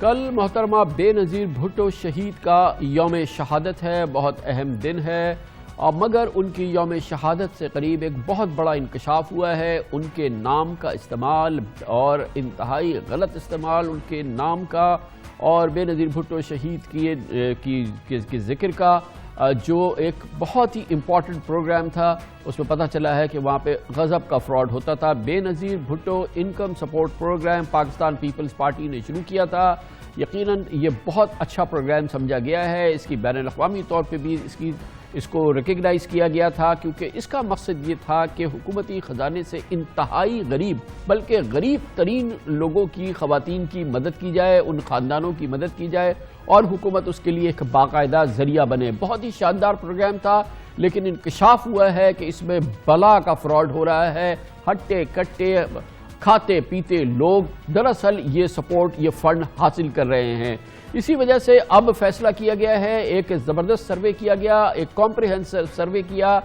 کل محترمہ بے نظیر بھٹو شہید کا یوم شہادت ہے، بہت اہم دن ہے، مگر ان کی یوم شہادت سے قریب ایک بہت بڑا انکشاف ہوا ہے۔ ان کے نام کا استعمال اور انتہائی غلط استعمال ان کے نام کا اور بے نظیر بھٹو شہید کی ذکر کا، جو ایک بہت ہی امپورٹنٹ پروگرام تھا، اس میں پتہ چلا ہے کہ وہاں پہ غضب کا فراڈ ہوتا تھا۔ Benazir Bhutto income support programme Pakistan Peoples Party نے شروع کیا تھا۔ یقیناً یہ بہت اچھا پروگرام سمجھا گیا ہے، اس کی بین الاقوامی طور پہ بھی اس کو ریکگنائز کیا گیا تھا، کیونکہ اس کا مقصد یہ تھا کہ حکومتی خزانے سے انتہائی غریب بلکہ غریب ترین لوگوں کی، خواتین کی مدد کی جائے، ان خاندانوں کی مدد کی جائے اور حکومت اس کے لیے ایک باقاعدہ ذریعہ بنے۔ بہت ہی شاندار پروگرام تھا، لیکن انکشاف ہوا ہے کہ اس میں بلا کا فراڈ ہو رہا ہے۔ ہٹے کٹے کھاتے پیتے لوگ دراصل یہ سپورٹ، یہ فنڈ حاصل کر رہے ہیں۔ اسی وجہ سے اب فیصلہ کیا گیا ہے، ایک زبردست سروے کیا گیا، ایک کمپریہنسو سروے کیا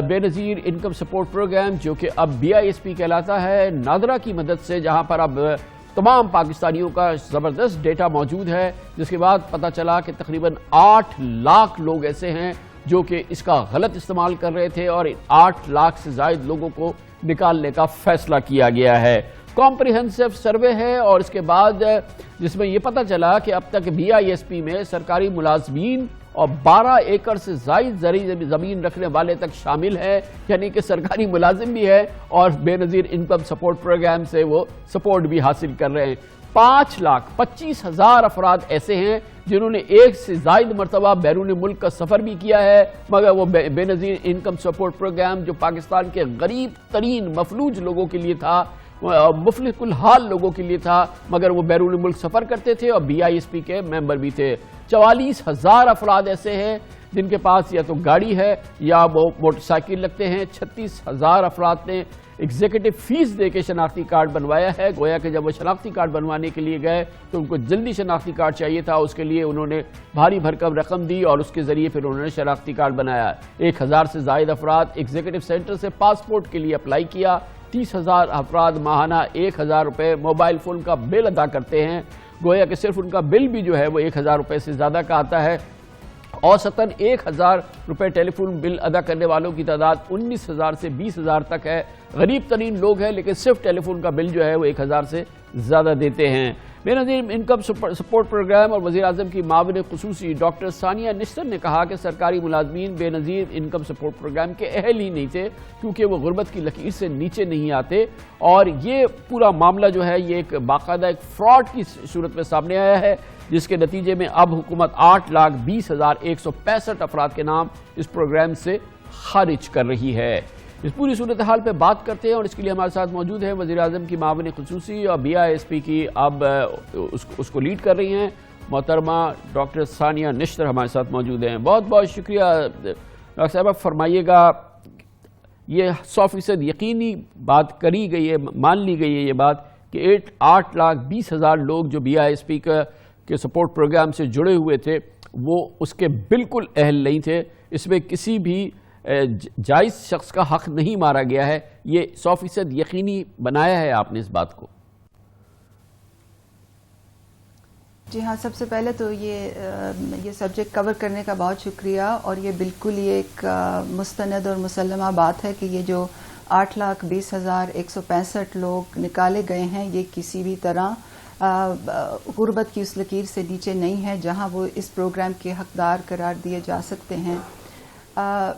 بے نظیر انکم سپورٹ پروگرام، جو کہ اب BISP کہلاتا ہے، نادرا کی مدد سے، جہاں پر اب تمام پاکستانیوں کا زبردست ڈیٹا موجود ہے، جس کے بعد پتہ چلا کہ تقریباً 8 لاکھ لوگ ایسے ہیں جو کہ اس کا غلط استعمال کر رہے تھے، اور 8 لاکھ سے زائد لوگوں کو نکالنے کا فیصلہ کیا گیا ہے۔ کمپریہنسو سروے ہے، اور اس کے بعد جس میں یہ پتہ چلا کہ اب تک BISP میں سرکاری ملازمین اور 12 ایکڑ سے زائد زرعی زمین رکھنے والے تک شامل ہے، یعنی کہ سرکاری ملازم بھی ہے اور بے نظیر انکم سپورٹ پروگرام سے وہ سپورٹ بھی حاصل کر رہے ہیں۔ 5,25,000 افراد ایسے ہیں جنہوں نے ایک سے زائد مرتبہ بیرون ملک کا سفر بھی کیا ہے، مگر وہ بے نظیر انکم سپورٹ پروگرام جو پاکستان کے غریب ترین مفلوج لوگوں کے لیے تھا، مفلس الحال لوگوں کے لیے تھا، مگر وہ بیرون ملک سفر کرتے تھے اور BISP کے ممبر بھی تھے۔ 44,000 افراد ایسے ہیں جن کے پاس یا تو گاڑی ہے یا وہ موٹر سائیکل رکھتے ہیں۔ 36,000 افراد نے ایگزیکٹو فیس دے کے شناختی کارڈ بنوایا ہے، گویا کہ جب وہ شناختی کارڈ بنوانے کے لیے گئے تو ان کو جلدی شناختی کارڈ چاہیے تھا، اس کے لیے انہوں نے بھاری بھرکم رقم دی اور اس کے ذریعے پھر انہوں نے شناختی کارڈ بنایا۔ 1,000 سے زائد افراد ایگزیکٹو سینٹر سے پاسپورٹ کے لیے اپلائی کیا۔ 30,000 افراد ماہانہ 1,000 روپے موبائل فون کا بل ادا کرتے ہیں، گویا کہ صرف ان کا بل بھی جو ہے وہ 1,000 روپے سے زیادہ کا آتا ہے۔ اوسطاً 1,000 روپے ٹیلی فون بل ادا کرنے والوں کی تعداد 19,000 سے 20,000 تک ہے۔ غریب ترین لوگ ہیں لیکن صرف ٹیلی فون کا بل جو ہے وہ 1,000 سے زیادہ دیتے ہیں۔ بے نظیر انکم سپورٹ پروگرام اور وزیر اعظم کی معاون خصوصی ڈاکٹر ثانیہ نشتر نے کہا کہ سرکاری ملازمین بے نظیر انکم سپورٹ پروگرام کے اہل ہی نہیں تھے، کیونکہ وہ غربت کی لکیر سے نیچے نہیں آتے، اور یہ پورا معاملہ جو ہے یہ ایک باقاعدہ ایک فراڈ کی صورت میں سامنے آیا ہے، جس کے نتیجے میں اب حکومت 8,20,165 افراد کے نام اس پروگرام سے خارج کر رہی ہے۔ اس پوری صورتحال پہ بات کرتے ہیں، اور اس کے لیے ہمارے ساتھ موجود ہیں وزیر اعظم کی معاون خصوصی اور BISP کی اب اس کو لیڈ کر رہی ہیں محترمہ ڈاکٹر ثانیہ نشتر ہمارے ساتھ موجود ہیں۔ بہت بہت شکریہ ڈاکٹر صاحبہ، فرمائیے گا، یہ 100% یقینی بات کری گئی ہے، مان لی گئی ہے یہ بات کہ 8,20,000 لوگ جو BISP کے سپورٹ پروگرام سے جڑے ہوئے تھے وہ اس کے بالکل اہل نہیں تھے، اس میں کسی بھی جائز شخص کا حق نہیں مارا گیا ہے، یہ 100% یقینی بنایا ہے آپ نے اس بات کو؟ جی ہاں، سب سے پہلے تو یہ سبجیکٹ کور کرنے کا بہت شکریہ، اور یہ بالکل یہ ایک مستند اور مسلمہ بات ہے کہ یہ جو 8,20,165 لوگ نکالے گئے ہیں یہ کسی بھی طرح غربت کی اس لکیر سے نیچے نہیں ہے جہاں وہ اس پروگرام کے حقدار قرار دیے جا سکتے ہیں۔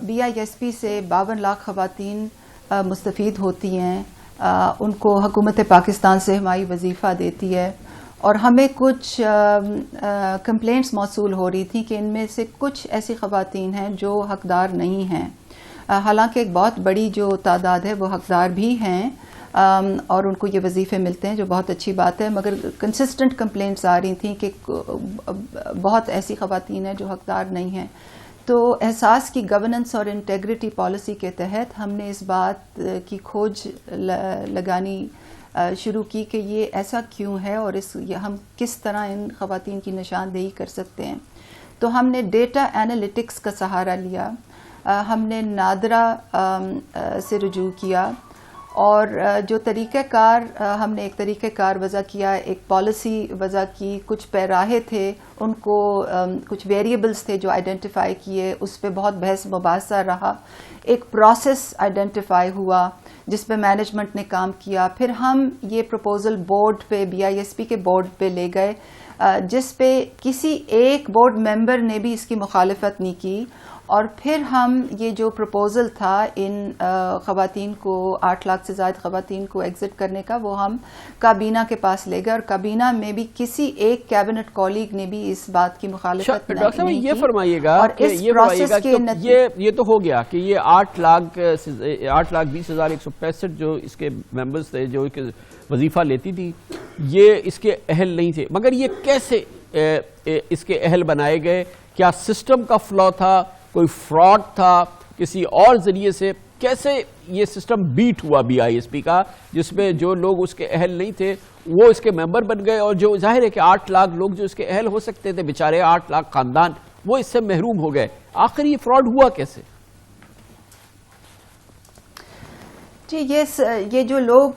BISP سے 52 لاکھ خواتین مستفید ہوتی ہیں، ان کو حکومت پاکستان سے حمایتی وظیفہ دیتی ہے، اور ہمیں کچھ کمپلینٹس موصول ہو رہی تھیں کہ ان میں سے کچھ ایسی خواتین ہیں جو حقدار نہیں ہیں، حالانکہ ایک بہت بڑی جو تعداد ہے وہ حقدار بھی ہیں اور ان کو یہ وظیفے ملتے ہیں، جو بہت اچھی بات ہے، مگر کنسسٹنٹ کمپلینٹس آ رہی تھیں کہ بہت ایسی خواتین ہیں جو حقدار نہیں ہیں۔ تو احساس کی گورننس اور انٹیگریٹی پالیسی کے تحت ہم نے اس بات کی کھوج لگانی شروع کی کہ یہ ایسا کیوں ہے اور ہم کس طرح ان خواتین کی نشاندہی کر سکتے ہیں۔ تو ہم نے ڈیٹا انالیٹکس کا سہارا لیا، ہم نے نادرا سے رجوع کیا، اور جو طریقہ کار ہم نے ایک طریقہ کار وضع کیا، ایک پالیسی وضع کی، کچھ پیراہے تھے، ان کو کچھ ویریبلز تھے جو آئیڈینٹیفائی کیے، اس پہ بہت بحث مباحثہ رہا، ایک پروسیس آئیڈینٹیفائی ہوا جس پہ مینجمنٹ نے کام کیا، پھر ہم یہ پروپوزل بورڈ پہ BISP کے بورڈ پہ لے گئے، جس پہ کسی ایک بورڈ ممبر نے بھی اس کی مخالفت نہیں کی، اور پھر ہم یہ جو پروپوزل تھا ان خواتین کو 8 لاکھ سے زائد خواتین کو ایگزٹ کرنے کا، وہ ہم کابینہ کے پاس لے گئے، اور کابینہ میں بھی کسی ایک کیبنٹ کولیگ نے بھی اس بات کی مخالفت نہیں کی۔ ڈاکٹر صاحب یہ فرمائیے گا اور کہ اس پروسیس کے یہ تو ہو گیا کہ یہ 8,20,165 جو اس کے ممبرز تھے، جو وظیفہ لیتی تھی، یہ اس کے اہل نہیں تھے، مگر یہ کیسے اس کے اہل بنائے گئے؟ کیا سسٹم کا فلا تھا، کوئی فراڈ تھا، کسی اور ذریعے سے کیسے یہ سسٹم بیٹ ہوا BISP کا، جس میں جو لوگ اس کے اہل نہیں تھے وہ اس کے ممبر بن گئے، اور جو ظاہر ہے کہ 8 لاکھ لوگ جو اس کے اہل ہو سکتے تھے، بیچارے 8 لاکھ خاندان، وہ اس سے محروم ہو گئے؟ آخر یہ فراڈ ہوا کیسے؟ جی یہ جو لوگ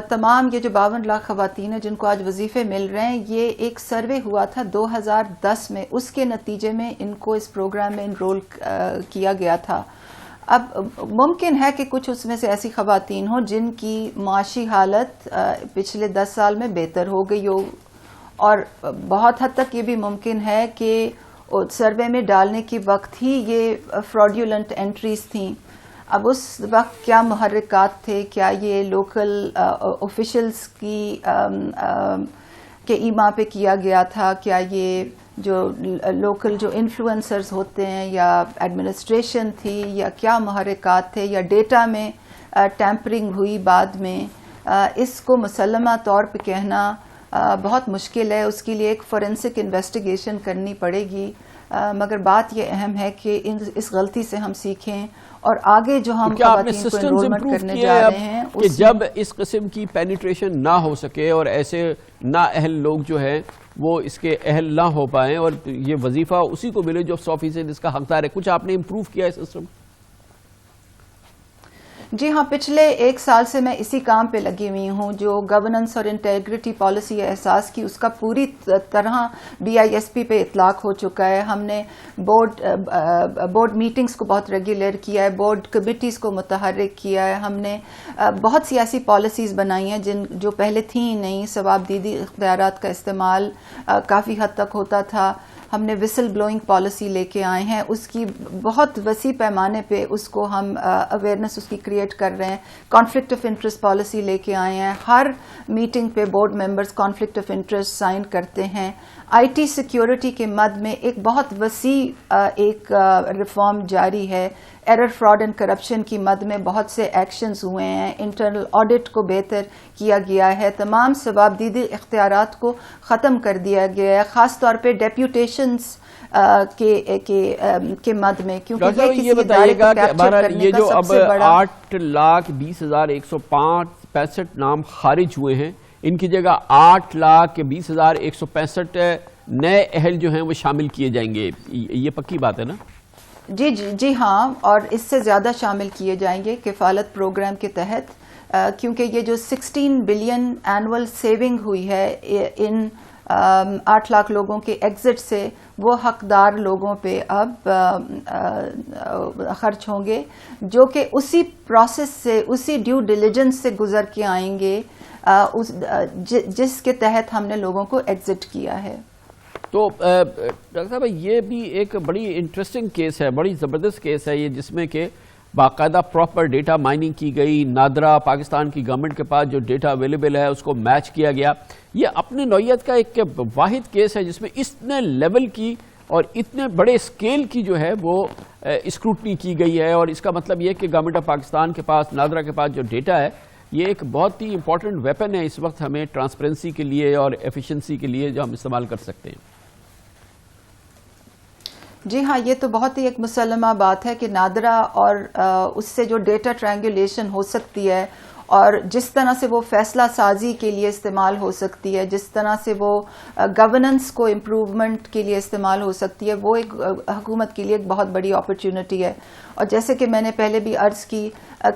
تمام یہ جو 52 لاکھ خواتین ہیں جن کو آج وظیفے مل رہے ہیں، یہ ایک سروے ہوا تھا 2010 میں، اس کے نتیجے میں ان کو اس پروگرام میں انرول کیا گیا تھا۔ اب ممکن ہے کہ کچھ اس میں سے ایسی خواتین ہوں جن کی معاشی حالت پچھلے 10 سال میں بہتر ہو گئی ہو، اور بہت حد تک یہ بھی ممکن ہے کہ سروے میں ڈالنے کے وقت ہی یہ فراڈیولنٹ انٹریز تھیں۔ اب اس وقت کیا محرکات تھے، کیا یہ لوکل آفیشلز کے ایما پہ کیا گیا تھا، کیا یہ جو لوکل جو انفلوئنسرز ہوتے ہیں یا ایڈمنسٹریشن تھی، یا کیا محرکات تھے، یا ڈیٹا میں ٹیمپرنگ ہوئی بعد میں، اس کو مسلمہ طور پہ کہنا بہت مشکل ہے، اس کے لیے ایک فورینسک انویسٹیگیشن کرنی پڑے گی، مگر بات یہ اہم ہے کہ اس غلطی سے ہم سیکھیں، اور آگے جو ہم خواتین کو انرولمنٹ کرنے جا رہے ہیں کہ جب اس قسم کی پینیٹریشن نہ ہو سکے اور ایسے نا اہل لوگ جو ہیں وہ اس کے اہل نہ ہو پائیں اور یہ وظیفہ اسی کو ملے جو 100% اس کا حقدار ہے، کچھ آپ نے امپروو کیا ہے سسٹم؟ جی ہاں، پچھلے 1 سال سے میں اسی کام پہ لگی ہوئی ہوں، جو گورننس اور انٹیگریٹی پالیسی یا احساس کی، اس کا پوری طرح BISP پہ اطلاق ہو چکا ہے۔ ہم نے بورڈ میٹنگز کو بہت ریگولر کیا ہے، بورڈ کمیٹیز کو متحرک کیا ہے، ہم نے بہت سی ایسی پالیسیز بنائی ہیں جو پہلے تھیں نہیں، ثوابدیدی اختیارات کا استعمال کافی حد تک ہوتا تھا، ہم نے وسل بلوئنگ پالیسی لے کے آئے ہیں، اس کی بہت وسیع پیمانے پہ اس کو ہم اویئرنیس اس کی کریٹ کر رہے ہیں، کانفلکٹ آف انٹرسٹ پالیسی لے کے آئے ہیں، ہر میٹنگ پہ board members conflict of interest sign کرتے ہیں، IT سیکیورٹی کے مد میں ایک بہت وسیع ایک ریفارم جاری ہے، ایرر فراڈ اینڈ کرپشن کی مد میں بہت سے ایکشنز ہوئے ہیں، انٹرنل آڈٹ کو بہتر کیا گیا ہے، تمام ثوابدیدی اختیارات کو ختم کر دیا گیا ہے، خاص طور پہ ڈیپوٹیشنز کے مد میں، کیونکہ یہ بتائیے گا کہ یہ جو اب 8,20,165 نام خارج ہوئے ہیں، ان کی جگہ 8,20,165 نئے اہل جو ہیں وہ شامل کیے جائیں گے، یہ پکی بات ہے نا؟ جی ہاں، اور اس سے زیادہ شامل کیے جائیں گے کفالت پروگرام کے تحت، کیونکہ یہ جو 16 بلین اینول سیونگ ہوئی ہے ان 8 لاکھ لوگوں کے ایگزٹ سے، وہ حقدار لوگوں پہ اب خرچ ہوں گے، جو کہ اسی پروسیس سے، اسی ڈیو ڈیلیجنس سے گزر کے آئیں گے جس کے تحت ہم نے لوگوں کو ایگزٹ کیا ہے۔ تو ڈاکٹر صاحب یہ بھی ایک بڑی انٹرسٹنگ کیس ہے، بڑی زبردست کیس ہے یہ، جس میں کہ باقاعدہ پراپر ڈیٹا مائننگ کی گئی، نادرا پاکستان کی گورنمنٹ کے پاس جو ڈیٹا اویلیبل ہے اس کو میچ کیا گیا۔ یہ اپنے نوعیت کا ایک واحد کیس ہے جس میں اتنے لیول کی اور اتنے بڑے اسکیل کی جو ہے وہ اسکروٹنی کی گئی ہے، اور اس کا مطلب یہ کہ گورنمنٹ آف پاکستان کے پاس، نادرا کے پاس جو ڈیٹا ہے، یہ ایک بہت ہی امپورٹنٹ ویپن ہے اس وقت ہمیں ٹرانسپیرنسی کے لیے اور ایفیشنسی کے لیے جو ہم استعمال کر سکتے ہیں۔ جی ہاں، یہ تو بہت ہی ایک مسلمہ بات ہے کہ نادرا اور اس سے جو ڈیٹا ٹرائنگولیشن ہو سکتی ہے اور جس طرح سے وہ فیصلہ سازی کے لیے استعمال ہو سکتی ہے، جس طرح سے وہ گورننس کو امپروومنٹ کے لیے استعمال ہو سکتی ہے، وہ ایک حکومت کے لیے ایک بہت بڑی اپرچونٹی ہے۔ اور جیسے کہ میں نے پہلے بھی عرض کی،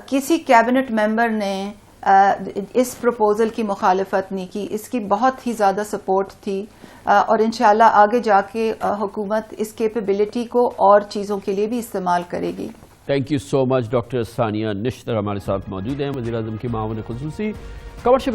کسی کیبنٹ ممبر نے اس پروپوزل کی مخالفت نہیں کی. اس کی بہت ہی زیادہ سپورٹ تھی اور انشاءاللہ آگے جا کے حکومت اس کیپیبلٹی کو اور چیزوں کے لیے بھی استعمال کرے گی. Thank you so much. Doctor Sania Nishtar ہمارے ساتھ موجود ہیں، وزیر اعظم کی معاون خصوصی. کمرشل